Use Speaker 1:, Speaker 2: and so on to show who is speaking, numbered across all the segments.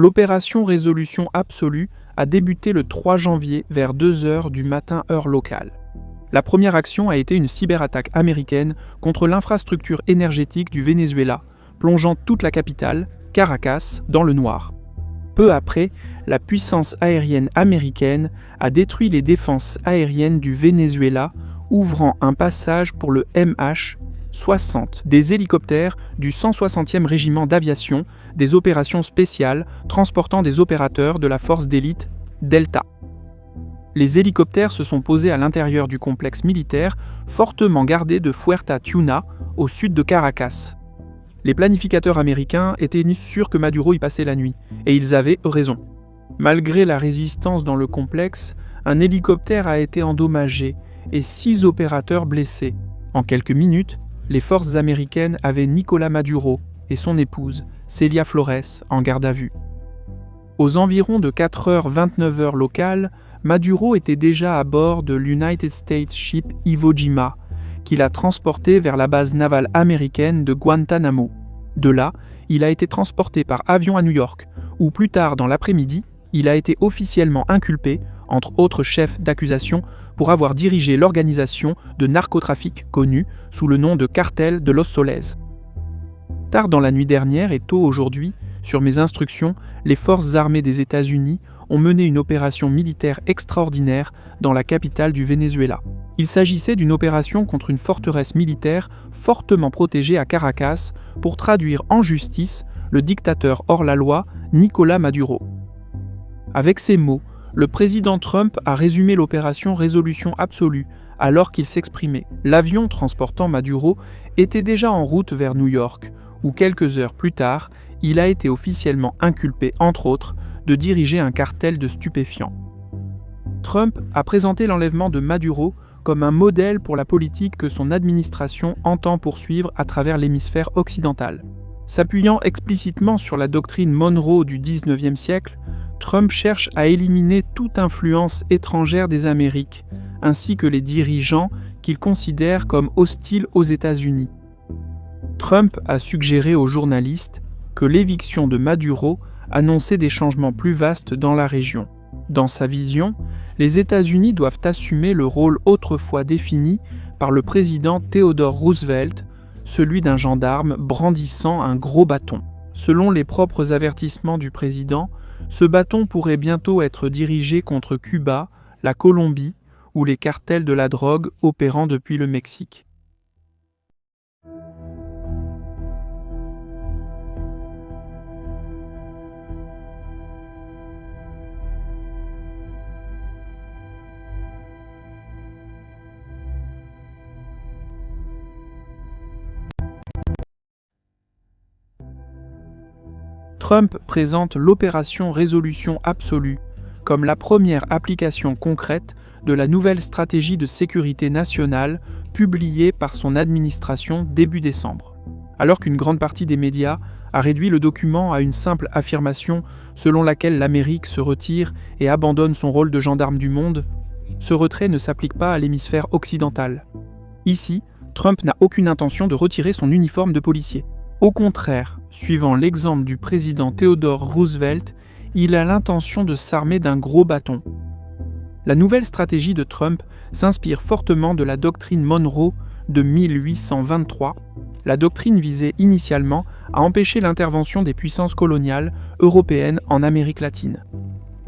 Speaker 1: L'opération Résolution Absolue a débuté le 3 janvier vers 2 heures du matin heure locale. La première action a été une cyberattaque américaine contre l'infrastructure énergétique du Venezuela, plongeant toute la capitale, Caracas, dans le noir. Peu après, la puissance aérienne américaine a détruit les défenses aériennes du Venezuela, ouvrant un passage pour le MH-60, des hélicoptères du 160e régiment d'aviation, des opérations spéciales transportant des opérateurs de la force d'élite Delta. Les hélicoptères se sont posés à l'intérieur du complexe militaire fortement gardé de Fuerta Tiuna, au sud de Caracas. Les planificateurs américains étaient sûrs que Maduro y passait la nuit, et ils avaient raison. Malgré la résistance dans le complexe, un hélicoptère a été endommagé et 6 opérateurs blessés. En quelques minutes, les forces américaines avaient Nicolás Maduro et son épouse, Celia Flores, en garde à vue. Aux environs de 4h29 locales, Maduro était déjà à bord de l'United States Ship Iwo Jima, qui l'a transporté vers la base navale américaine de Guantanamo. De là, il a été transporté par avion à New York, où plus tard dans l'après-midi, il a été officiellement inculpé, entre autres chefs d'accusation, pour avoir dirigé l'organisation de narcotrafic connue sous le nom de Cartel de Los Soles. Tard dans la nuit dernière et tôt aujourd'hui, sur mes instructions, les forces armées des États-Unis ont mené une opération militaire extraordinaire dans la capitale du Venezuela. Il s'agissait d'une opération contre une forteresse militaire fortement protégée à Caracas pour traduire en justice le dictateur hors la loi Nicolás Maduro. Avec ces mots, le président Trump a résumé l'opération Résolution Absolue alors qu'il s'exprimait. L'avion transportant Maduro était déjà en route vers New York, où quelques heures plus tard, il a été officiellement inculpé, entre autres, de diriger un cartel de stupéfiants. Trump a présenté l'enlèvement de Maduro comme un modèle pour la politique que son administration entend poursuivre à travers l'hémisphère occidental. S'appuyant explicitement sur la doctrine Monroe du XIXe siècle, Trump cherche à éliminer toute influence étrangère des Amériques, ainsi que les dirigeants qu'il considère comme hostiles aux États-Unis. Trump a suggéré aux journalistes que l'éviction de Maduro annonçait des changements plus vastes dans la région. Dans sa vision, les États-Unis doivent assumer le rôle autrefois défini par le président Theodore Roosevelt, celui d'un gendarme brandissant un gros bâton. Selon les propres avertissements du président, ce bâton pourrait bientôt être dirigé contre Cuba, la Colombie ou les cartels de la drogue opérant depuis le Mexique. Trump présente l'opération Résolution Absolue comme la première application concrète de la nouvelle stratégie de sécurité nationale publiée par son administration début décembre. Alors qu'une grande partie des médias a réduit le document à une simple affirmation selon laquelle l'Amérique se retire et abandonne son rôle de gendarme du monde, ce retrait ne s'applique pas à l'hémisphère occidental. Ici, Trump n'a aucune intention de retirer son uniforme de policier. Au contraire, suivant l'exemple du président Theodore Roosevelt, il a l'intention de s'armer d'un gros bâton. La nouvelle stratégie de Trump s'inspire fortement de la doctrine Monroe de 1823. La doctrine visait initialement à empêcher l'intervention des puissances coloniales européennes en Amérique latine.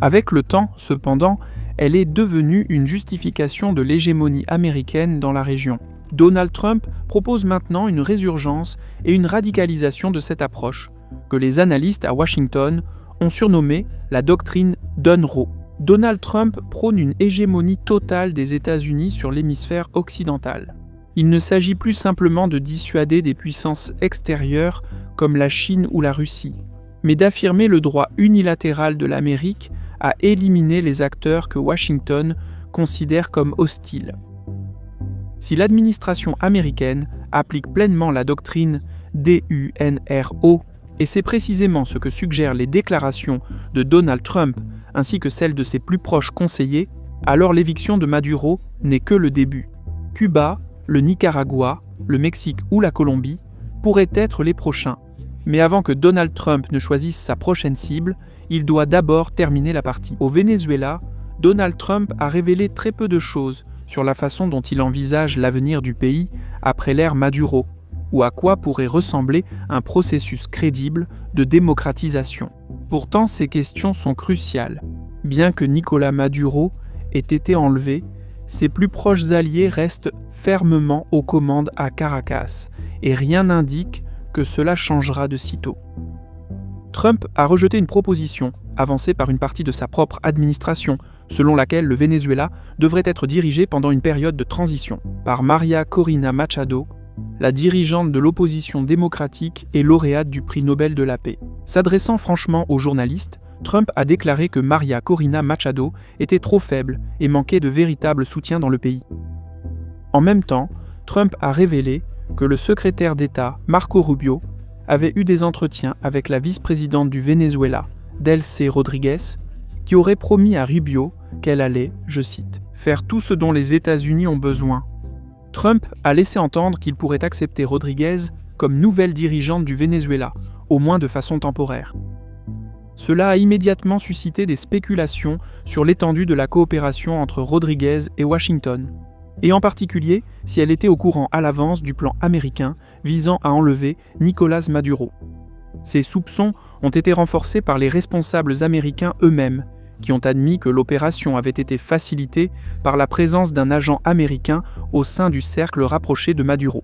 Speaker 1: Avec le temps, cependant, elle est devenue une justification de l'hégémonie américaine dans la région. Donald Trump propose maintenant une résurgence et une radicalisation de cette approche, que les analystes à Washington ont surnommée la doctrine Dunroe. Donald Trump prône une hégémonie totale des États-Unis sur l'hémisphère occidental. Il ne s'agit plus simplement de dissuader des puissances extérieures comme la Chine ou la Russie, mais d'affirmer le droit unilatéral de l'Amérique à éliminer les acteurs que Washington considère comme hostiles. Si l'administration américaine applique pleinement la doctrine DUNRO, et c'est précisément ce que suggèrent les déclarations de Donald Trump ainsi que celles de ses plus proches conseillers, alors l'éviction de Maduro n'est que le début. Cuba, le Nicaragua, le Mexique ou la Colombie pourraient être les prochains, Mais avant que Donald Trump ne choisisse sa prochaine cible, il doit d'abord terminer la partie. Au Venezuela, Donald Trump a révélé très peu de choses sur la façon dont il envisage l'avenir du pays après l'ère Maduro, ou à quoi pourrait ressembler un processus crédible de démocratisation. Pourtant, ces questions sont cruciales. Bien que Nicolás Maduro ait été enlevé, ses plus proches alliés restent fermement aux commandes à Caracas, et rien n'indique que cela changera de sitôt. Trump a rejeté une proposition, avancée par une partie de sa propre administration, selon laquelle le Venezuela devrait être dirigé pendant une période de transition, par María Corina Machado, la dirigeante de l'opposition démocratique et lauréate du prix Nobel de la paix. S'adressant franchement aux journalistes, Trump a déclaré que María Corina Machado était trop faible et manquait de véritable soutien dans le pays. En même temps, Trump a révélé que le secrétaire d'État, Marco Rubio, avait eu des entretiens avec la vice-présidente du Venezuela, Delcy Rodríguez, qui aurait promis à Rubio qu'elle allait, je cite, « faire tout ce dont les États-Unis ont besoin ». Trump a laissé entendre qu'il pourrait accepter Rodríguez comme nouvelle dirigeante du Venezuela, au moins de façon temporaire. Cela a immédiatement suscité des spéculations sur l'étendue de la coopération entre Rodríguez et Washington, et en particulier si elle était au courant à l'avance du plan américain visant à enlever Nicolás Maduro. Ces soupçons ont été renforcés par les responsables américains eux-mêmes, qui ont admis que l'opération avait été facilitée par la présence d'un agent américain au sein du cercle rapproché de Maduro.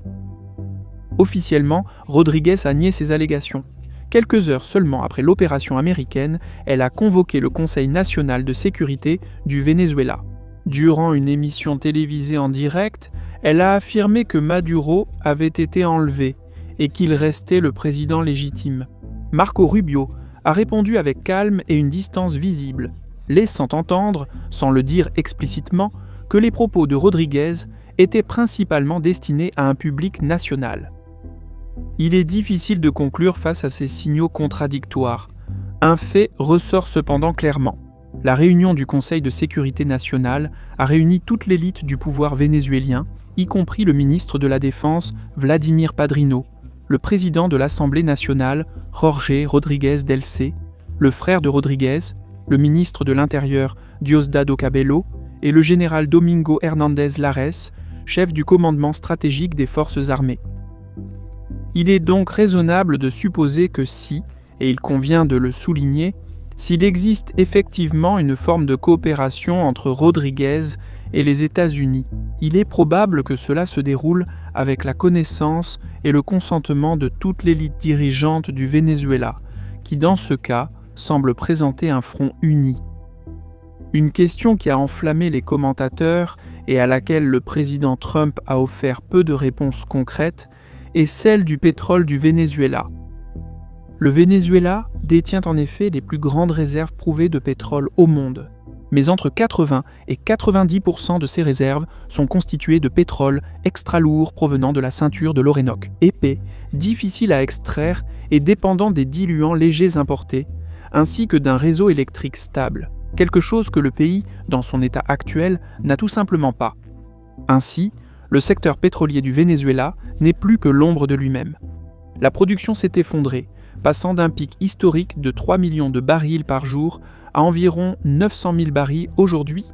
Speaker 1: Officiellement, Rodríguez a nié ces allégations. Quelques heures seulement après l'opération américaine, elle a convoqué le Conseil national de sécurité du Venezuela. Durant une émission télévisée en direct, elle a affirmé que Maduro avait été enlevé et qu'il restait le président légitime. Marco Rubio a répondu avec calme et une distance visible, laissant entendre, sans le dire explicitement, que les propos de Rodríguez étaient principalement destinés à un public national. Il est difficile de conclure face à ces signaux contradictoires. Un fait ressort cependant clairement. La réunion du Conseil de sécurité nationale a réuni toute l'élite du pouvoir vénézuélien, y compris le ministre de la Défense Vladimir Padrino, le président de l'Assemblée nationale Jorge Rodríguez Delcy, le frère de Rodríguez, le ministre de l'Intérieur Diosdado Cabello et le général Domingo Hernández Lares, chef du commandement stratégique des forces armées. Il est donc raisonnable de supposer que si, et il convient de le souligner, s'il existe effectivement une forme de coopération entre Rodríguez et les États-Unis, il est probable que cela se déroule avec la connaissance et le consentement de toute l'élite dirigeante du Venezuela, qui dans ce cas semble présenter un front uni. Une question qui a enflammé les commentateurs et à laquelle le président Trump a offert peu de réponses concrètes est celle du pétrole du Venezuela. Le Venezuela détient en effet les plus grandes réserves prouvées de pétrole au monde, mais entre 80 et 90% de ces réserves sont constituées de pétrole extra lourd provenant de la ceinture de l'Orénoque, épais, difficile à extraire et dépendant des diluants légers importés, ainsi que d'un réseau électrique stable, quelque chose que le pays, dans son état actuel, n'a tout simplement pas. Ainsi, le secteur pétrolier du Venezuela n'est plus que l'ombre de lui-même. La production s'est effondrée, passant d'un pic historique de 3 millions de barils par jour à environ 900 000 barils aujourd'hui.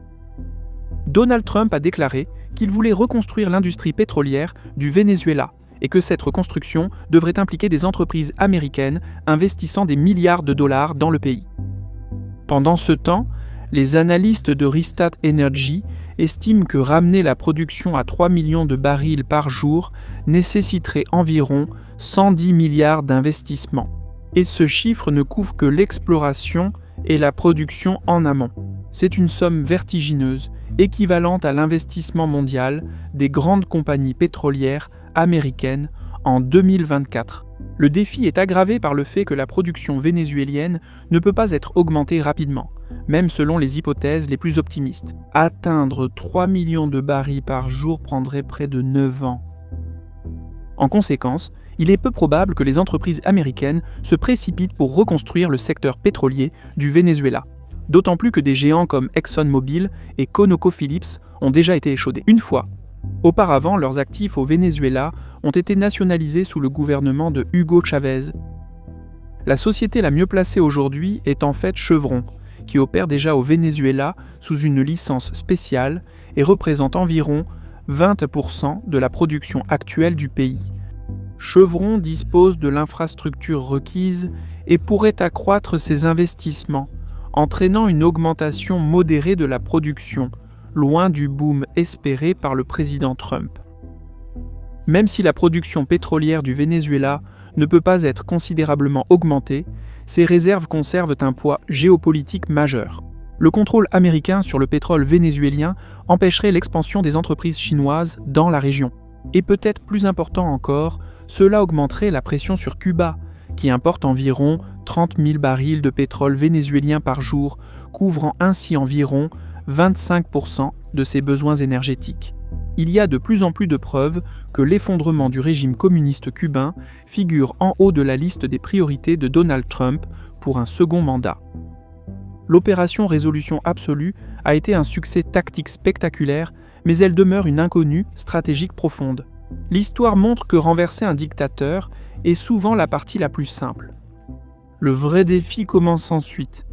Speaker 1: Donald Trump a déclaré qu'il voulait reconstruire l'industrie pétrolière du Venezuela et que cette reconstruction devrait impliquer des entreprises américaines investissant des milliards de dollars dans le pays. Pendant ce temps, les analystes de Rystad Energy estiment que ramener la production à 3 millions de barils par jour nécessiterait environ 110 milliards d'investissements. Et ce chiffre ne couvre que l'exploration et la production en amont. C'est une somme vertigineuse, équivalente à l'investissement mondial des grandes compagnies pétrolières américaines en 2024. Le défi est aggravé par le fait que la production vénézuélienne ne peut pas être augmentée rapidement, même selon les hypothèses les plus optimistes. Atteindre 3 millions de barils par jour prendrait près de 9 ans. En conséquence, il est peu probable que les entreprises américaines se précipitent pour reconstruire le secteur pétrolier du Venezuela, d'autant plus que des géants comme ExxonMobil et ConocoPhillips ont déjà été échaudés. Une fois. Auparavant, leurs actifs au Venezuela ont été nationalisés sous le gouvernement de Hugo Chavez, La société la mieux placée aujourd'hui est en fait Chevron, qui opère déjà au Venezuela sous une licence spéciale et représente environ 20% de la production actuelle du pays. Chevron dispose de l'infrastructure requise et pourrait accroître ses investissements, entraînant une augmentation modérée de la production, loin du boom espéré par le président Trump. Même si la production pétrolière du Venezuela ne peut pas être considérablement augmentée, ces réserves conservent un poids géopolitique majeur. Le contrôle américain sur le pétrole vénézuélien empêcherait l'expansion des entreprises chinoises dans la région. Et peut-être plus important encore, cela augmenterait la pression sur Cuba, qui importe environ 30 000 barils de pétrole vénézuélien par jour, couvrant ainsi environ 25% de ses besoins énergétiques. Il y a de plus en plus de preuves que l'effondrement du régime communiste cubain figure en haut de la liste des priorités de Donald Trump pour un second mandat. L'opération Résolution Absolue a été un succès tactique spectaculaire, mais elle demeure une inconnue stratégique profonde. L'histoire montre que renverser un dictateur est souvent la partie la plus simple. Le vrai défi commence ensuite.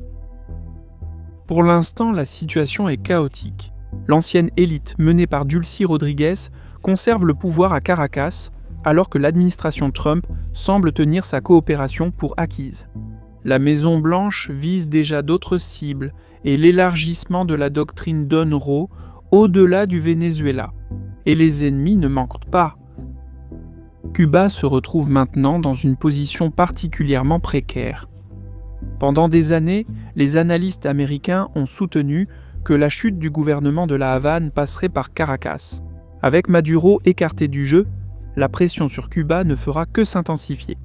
Speaker 1: Pour l'instant, la situation est chaotique. L'ancienne élite menée par Dulcy Rodriguez conserve le pouvoir à Caracas, alors que l'administration Trump semble tenir sa coopération pour acquise. La Maison-Blanche vise déjà d'autres cibles et l'élargissement de la doctrine Monroe au-delà du Venezuela. Et les ennemis ne manquent pas. Cuba se retrouve maintenant dans une position particulièrement précaire. Pendant des années, les analystes américains ont soutenu que la chute du gouvernement de la Havane passerait par Caracas. Avec Maduro écarté du jeu, la pression sur Cuba ne fera que s'intensifier.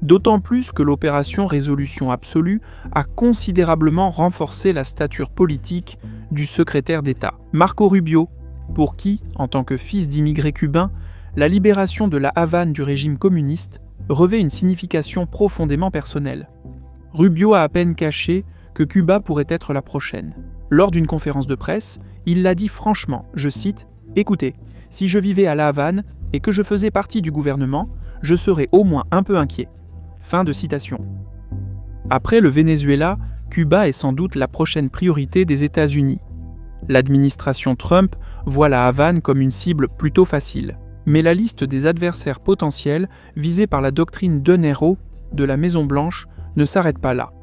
Speaker 1: D'autant plus que l'opération Résolution Absolue a considérablement renforcé la stature politique du secrétaire d'État, Marco Rubio, pour qui, en tant que fils d'immigrés cubains, la libération de la Havane du régime communiste revêt une signification profondément personnelle. Rubio a à peine caché que Cuba pourrait être la prochaine. Lors d'une conférence de presse, il l'a dit franchement, je cite, « Écoutez, si je vivais à La Havane et que je faisais partie du gouvernement, je serais au moins un peu inquiet. » Fin de citation. Après le Venezuela, Cuba est sans doute la prochaine priorité des États-Unis. L'administration Trump voit la Havane comme une cible plutôt facile. Mais la liste des adversaires potentiels visés par la doctrine Monroe de la Maison-Blanche ne s'arrête pas là.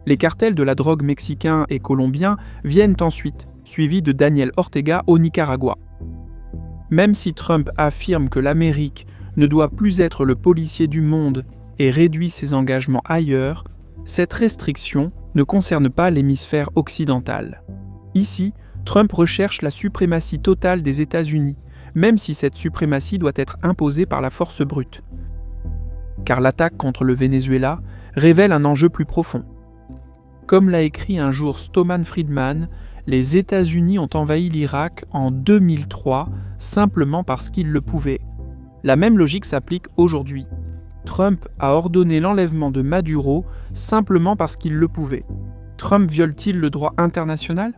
Speaker 1: Les cartels de la drogue mexicains et colombiens viennent ensuite, suivis de Daniel Ortega au Nicaragua. Même si Trump affirme que l'Amérique ne doit plus être le policier du monde et réduit ses engagements ailleurs, cette restriction ne concerne pas l'hémisphère occidental. Ici, Trump recherche la suprématie totale des États-Unis, même si cette suprématie doit être imposée par la force brute. Car l'attaque contre le Venezuela révèle un enjeu plus profond. Comme l'a écrit un jour Stoneman Friedman, les États-Unis ont envahi l'Irak en 2003 simplement parce qu'ils le pouvaient. La même logique s'applique aujourd'hui. Trump a ordonné l'enlèvement de Maduro simplement parce qu'il le pouvait. Trump viole-t-il le droit international ?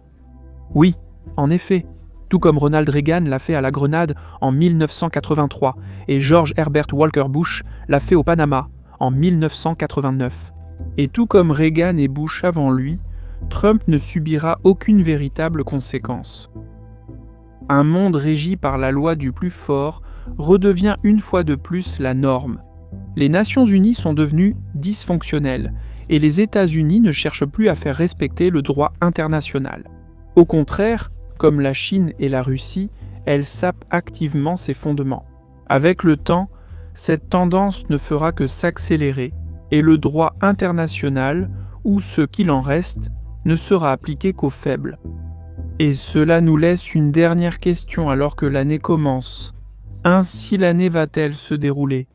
Speaker 1: Oui, en effet, tout comme Ronald Reagan l'a fait à la Grenade en 1983 et George Herbert Walker Bush l'a fait au Panama en 1989. Et tout comme Reagan et Bush avant lui, Trump ne subira aucune véritable conséquence. Un monde régi par la loi du plus fort redevient une fois de plus la norme. Les Nations Unies sont devenues dysfonctionnelles et les États-Unis ne cherchent plus à faire respecter le droit international. Au contraire, comme la Chine et la Russie, elles sapent activement ses fondements. Avec le temps, cette tendance ne fera que s'accélérer et le droit international, ou ce qu'il en reste, ne sera appliqué qu'aux faibles. Et cela nous laisse une dernière question alors que l'année commence. Ainsi l'année va-t-elle se dérouler ?